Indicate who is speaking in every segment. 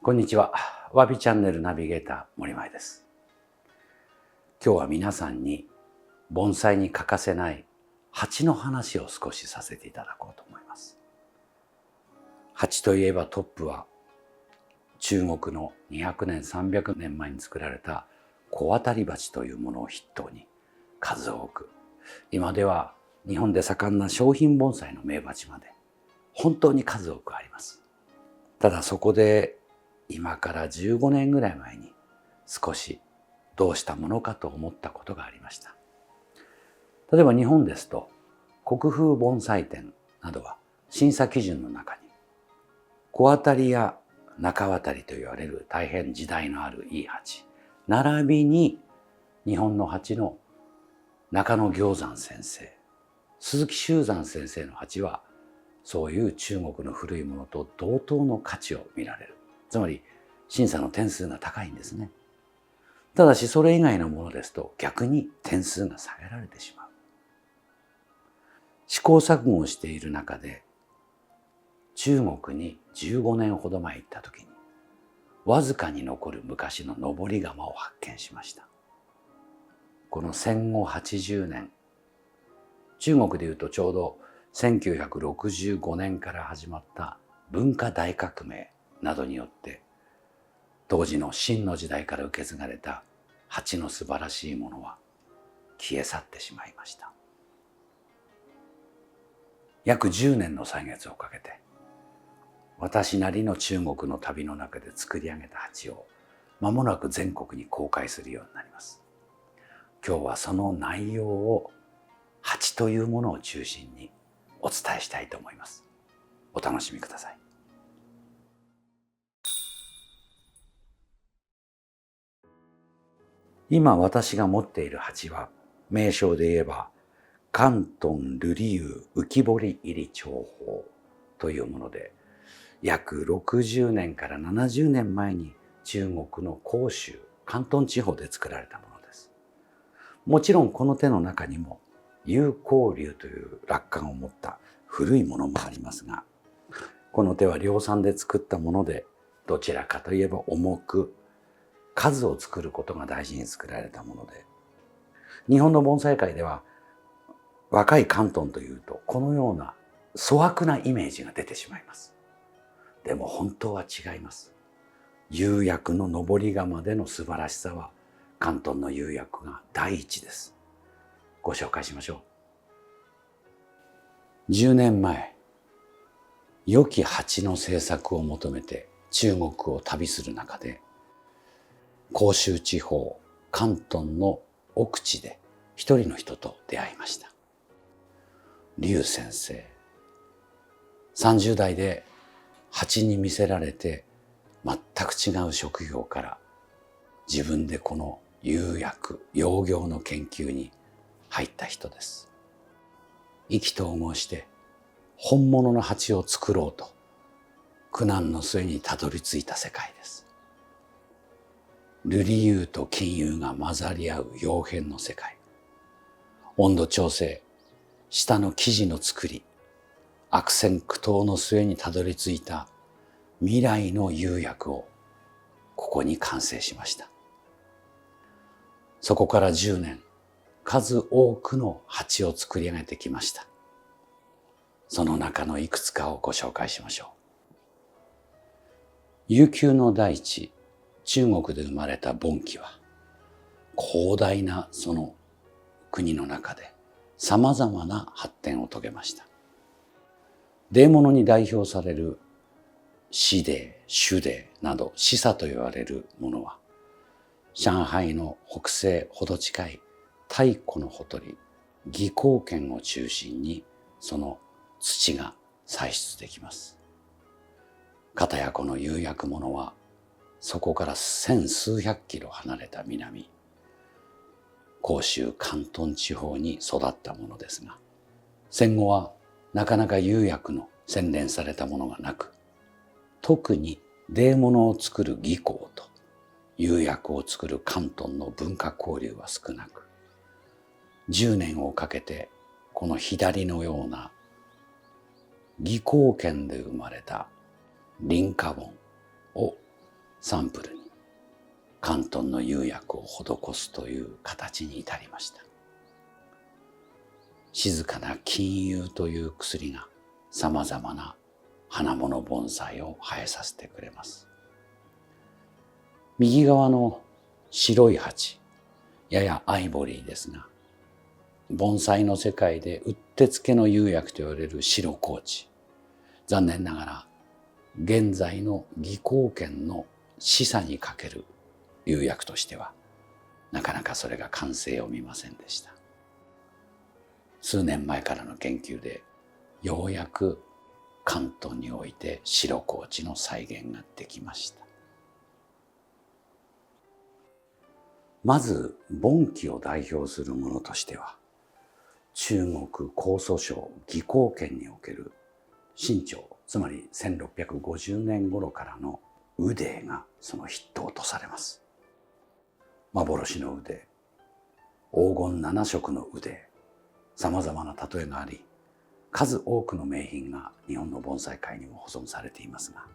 Speaker 1: こんにちは。わびチャンネルナビゲーター森前です。今日は皆さんに盆栽に欠かせない鉢の話を少しさせていただこうと思います。鉢といえばトップは中国の200年300年前に作られた小当り鉢というものを筆頭に数多く、今では日本で盛んな商品盆栽の名鉢まで本当に数多くあります。ただそこで今から15年ぐらい前に少しどうしたものかと思ったことがありました。例えば日本ですと国風盆栽展などは審査基準の中に小当たりや中渡りと言われる大変時代のあるいい鉢並びに日本の鉢の中野行山先生、鈴木周山先生の鉢はそういう中国の古いものと同等の価値を見られる。つまり審査の点数が高いんですね。ただしそれ以外のものですと逆に点数が下げられてしまう。試行錯誤をしている中で中国に15年ほど前行った時にわずかに残る昔の登り窯を発見しました。この戦後80年、中国でいうとちょうど1965年から始まった文化大革命などによって当時の清の時代から受け継がれた鉢の素晴らしいものは消え去ってしまいました。約10年の歳月をかけて私なりの中国の旅の中で作り上げた鉢を間もなく全国に公開するようになります。今日はその内容を鉢というものを中心にお伝えしたいと思います。お楽しみください。今私が持っている鉢は名称で言えば広東瑠璃釉浮き彫り入り長法というもので、約60年から70年前に中国の広州、広東地方で作られたものです。もちろんこの手の中にも釉光龍という落款を持った古いものもありますが、この手は量産で作ったもので、どちらかといえば重く数を作ることが大事に作られたもので、日本の盆栽界では若い広東というとこのような粗悪なイメージが出てしまいます。でも本当は違います。釉薬の登り窯での素晴らしさは広東の釉薬が第一です。ご紹介しましょう。10年前、良き鉢の製作を求めて中国を旅する中で、広州地方、広東の奥地で一人の人と出会いました。劉先生。30代で鉢に魅せられて全く違う職業から自分でこの釉薬、窯業の研究に入った人です。意気投合して本物の鉢を作ろうと苦難の末にたどり着いた世界です。瑠璃釉と金釉が混ざり合う窯変の世界。温度調整、下の生地の作り、悪戦苦闘の末にたどり着いた未来の釉薬をここに完成しました。そこから10年、数多くの鉢を作り上げてきました。その中のいくつかをご紹介しましょう。悠久の大地、中国で生まれた盆器は、広大なその国の中で様々な発展を遂げました。泥物に代表される紫泥、朱泥など紫砂と言われるものは、上海の北西ほど近い太古のほとり、義光県を中心にその土が採出できます。かたやこの釉薬物は、そこから千数百キロ離れた南、広州広東地方に育ったものですが、戦後はなかなか釉薬の洗練されたものがなく、特に泥物を作る技巧と釉薬を作る広東の文化交流は少なく、10年をかけてこの左のような義光県で生まれた臨花盆をサンプルに広東の釉薬を施すという形に至りました。静かな金釉という薬がさまざまな花物盆栽を生えさせてくれます。右側の白い鉢、ややアイボリーですが、盆栽の世界でうってつけの釉薬と言われる白麹。残念ながら現在の技巧権の示唆に欠ける釉薬としてはなかなかそれが完成を見ませんでした。数年前からの研究でようやく広東において白麹の再現ができました。まず盆器を代表するものとしては、中国江蘇省技巧圏における清朝、つまり1650年頃からの雨泥がその筆頭とされます。幻の雨泥、黄金7色の雨泥、さまざまな例えがあり、数多くの名品が日本の盆栽界にも保存されていますが、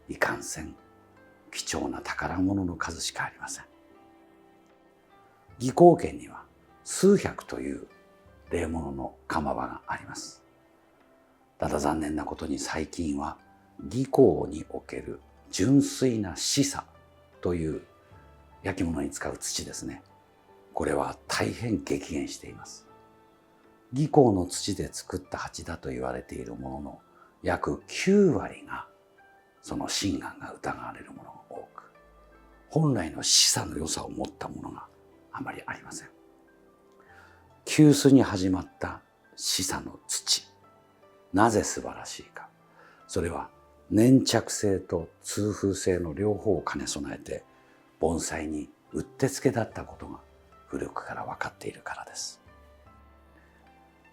Speaker 1: いかんせん貴重な宝物の数しかありません。技巧圏には数百という例物の窯場があります。ただ残念なことに最近は技巧における純粋な紫砂という焼き物に使う土ですね。これは大変激減しています。技巧の土で作った鉢だと言われているものの約9割がその真贋が疑われるものが多く、本来の紫砂の良さを持ったものがあまりありません。急須に始まった紫砂の土、なぜ素晴らしいか。それは粘着性と通風性の両方を兼ね備えて盆栽にうってつけだったことが古くから分かっているからです。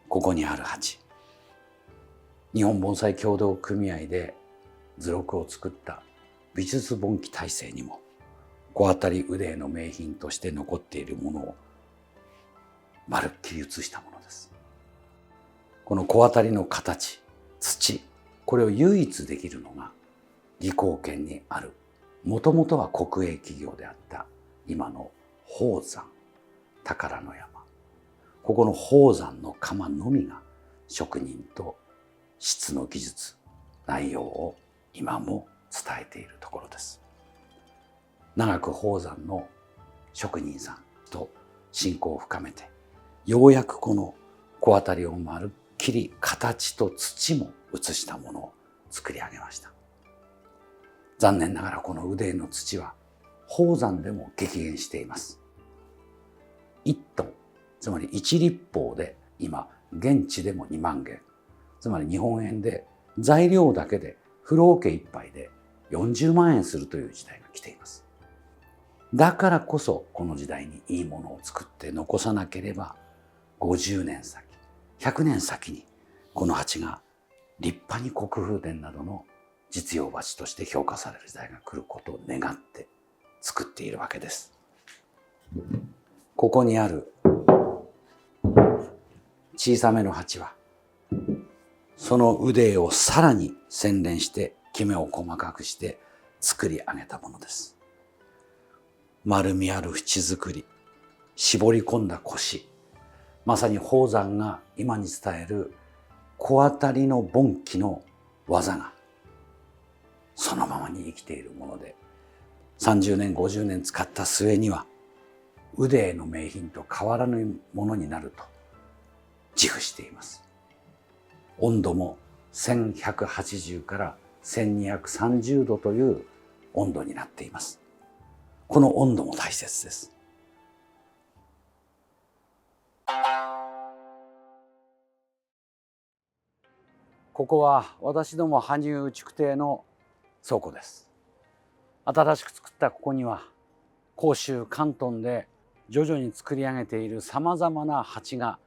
Speaker 1: ここにある鉢、日本盆栽協同組合で図録を作った美術盆器大成にも小当たり雨泥の名品として残っているものをまるっきり写したものです。この小当たりの形、土、これを唯一できるのが技巧圏にある、もともとは国営企業であった今の宝山、宝の山、ここの宝山の窯のみが職人と質の技術、内容を今も伝えているところです。長く宝山の職人さんと親交を深めて、ようやくこの小当たりをまるっきり形と土も写したものを作り上げました。残念ながらこの雨泥の土は宝山でも激減しています。1トン、つまり1立方で今現地でも2万元、つまり日本円で材料だけで風呂桶1杯で40万円するという時代が来ています。だからこそこの時代にいいものを作って残さなければ50年先、100年先にこの鉢が立派に国風殿などの実用鉢として評価される時代が来ることを願って作っているわけです。ここにある小さめの鉢はその腕をさらに洗練してきめを細かくして作り上げたものです。丸みある縁作り、絞り込んだ腰、まさに宝山が今に伝える小当たりの盆器の技がそのままに生きているもので、30年50年使った末には雨泥の名品と変わらぬものになると自負しています。温度も1180から1230度という温度になっています。この温度も大切です。ここは私ども羽生築堤の倉庫です。新しく作ったここには広州広東で徐々に作り上げているさまざまな鉢が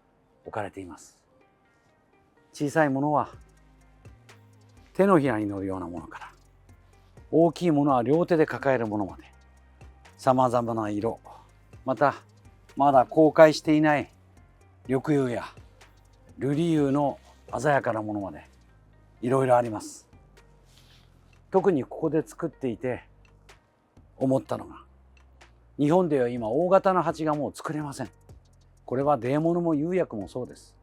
Speaker 1: 置かれています。小さいものは手のひらに乗るようなものから、大きいものは両手で抱えるものまで、さまざまな色、またまだ公開していない緑釉や瑠璃釉の鮮やかなものまでいろいろあります。特にここで作っていて思ったのが、日本では今大型の鉢がもう作れません。これはデーモノも釉薬もそうです。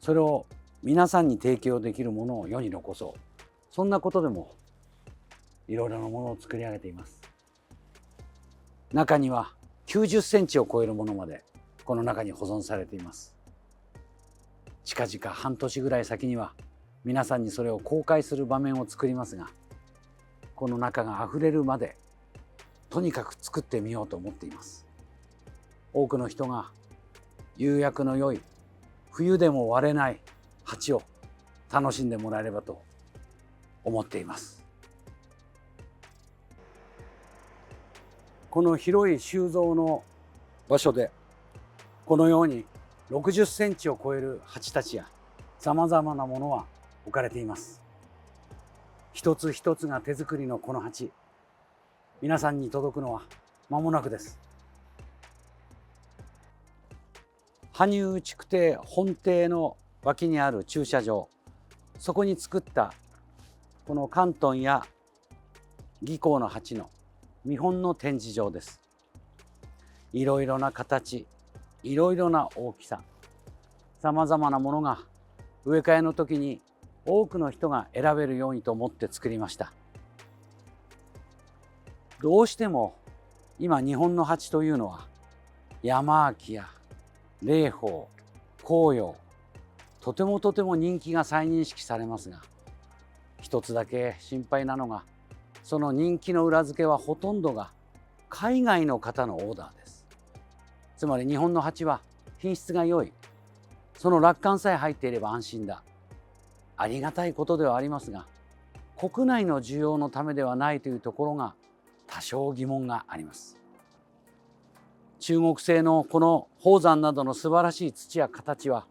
Speaker 1: それを皆さんに提供できるものを世に残そう。そんなことでもいろいろなものを作り上げています。中には90センチを超えるものまでこの中に保存されています。近々半年ぐらい先には皆さんにそれを公開する場面を作りますが、この中があふれるまでとにかく作ってみようと思っています。多くの人が釉薬の良い冬でも割れない鉢を楽しんでもらえればと思っています。この広い収蔵の場所でこのように60センチを超える鉢たちやさまざまなものは置かれています。一つ一つが手作りのこの鉢、皆さんに届くのは間もなくです。羽生築堤本邸の脇にある駐車場、そこに作ったこの関東や技巧の鉢の見本の展示場です。いろいろな形、いろいろな大きさ、さまざまなものが植え替えの時に多くの人が選べるようにと思って作りました。どうしても今日本の鉢というのは山秋や霊峰、紅葉、とても人気が再認識されますが、一つだけ心配なのが、その人気の裏付けはほとんどが海外の方のオーダーです。つまり日本の鉢は品質が良い、その落款さえ入っていれば安心だ、ありがたいことではありますが、国内の需要のためではないというところが多少疑問があります。中国製のこの宝山などの素晴らしい土や形は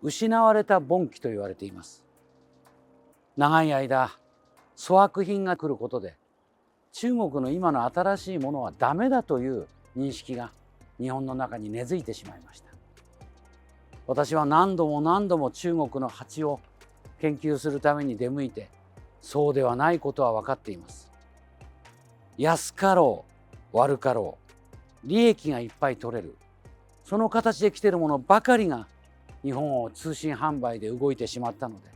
Speaker 1: 失われた盆器と言われています。長い間粗悪品が来ることで、中国の今の新しいものはダメだという認識が日本の中に根付いてしまいました。私は何度も中国の鉢を研究するために出向いて、そうではないことは分かっています。安かろう悪かろう、利益がいっぱい取れる、その形で来ているものばかりが日本を通信販売で動いてしまったので、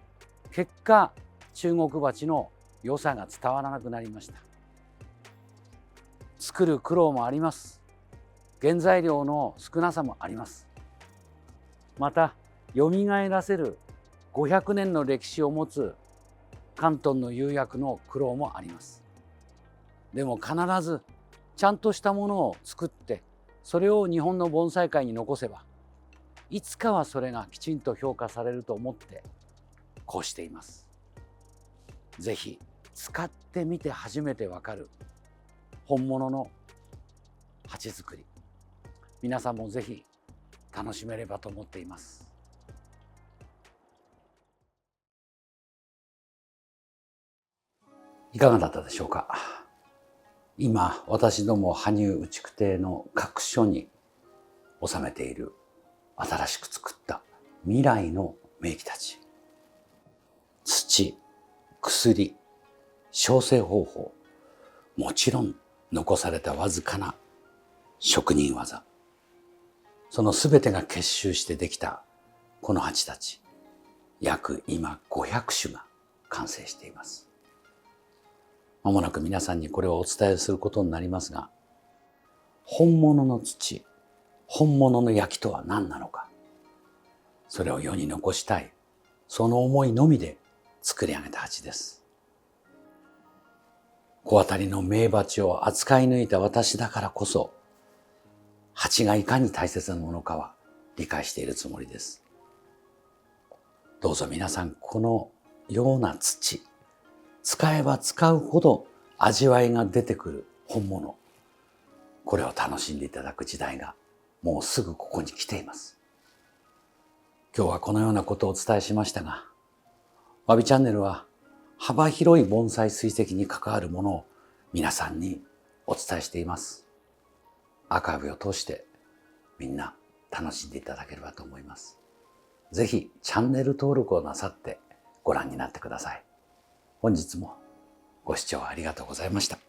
Speaker 1: 結果中国鉢の良さが伝わらなくなりました。作る苦労もあります。原材料の少なさもあります。またよみがえらせる500年の歴史を持つ広東の釉薬の苦労もあります。でも必ずちゃんとしたものを作って、それを日本の盆栽界に残せば、いつかはそれがきちんと評価されると思ってこうしています。ぜひ使ってみて初めてわかる本物の鉢作り、皆さんもぜひ楽しめればと思っています。いかがだったでしょうか。今私ども羽生築堤の各所に収めている新しく作った未来の名器たち、土、薬、焼成方法、もちろん残されたわずかな職人技、その全てが結集してできたこの鉢たち、約今500種が完成しています。まもなく皆さんにこれをお伝えすることになりますが、本物の土、本物の焼きとは何なのか、それを世に残したい、その思いのみで作り上げた鉢です。小当たりの名鉢を扱い抜いた私だからこそ、鉢がいかに大切なものかは理解しているつもりです。どうぞ皆さん、このような土、使えば使うほど味わいが出てくる本物、これを楽しんでいただく時代がもうすぐここに来ています。今日はこのようなことをお伝えしましたが、わびチャンネルは幅広い盆栽追跡に関わるものを皆さんにお伝えしています。アーカイブを通してみんな楽しんでいただければと思います。ぜひチャンネル登録をなさってご覧になってください。本日もご視聴ありがとうございました。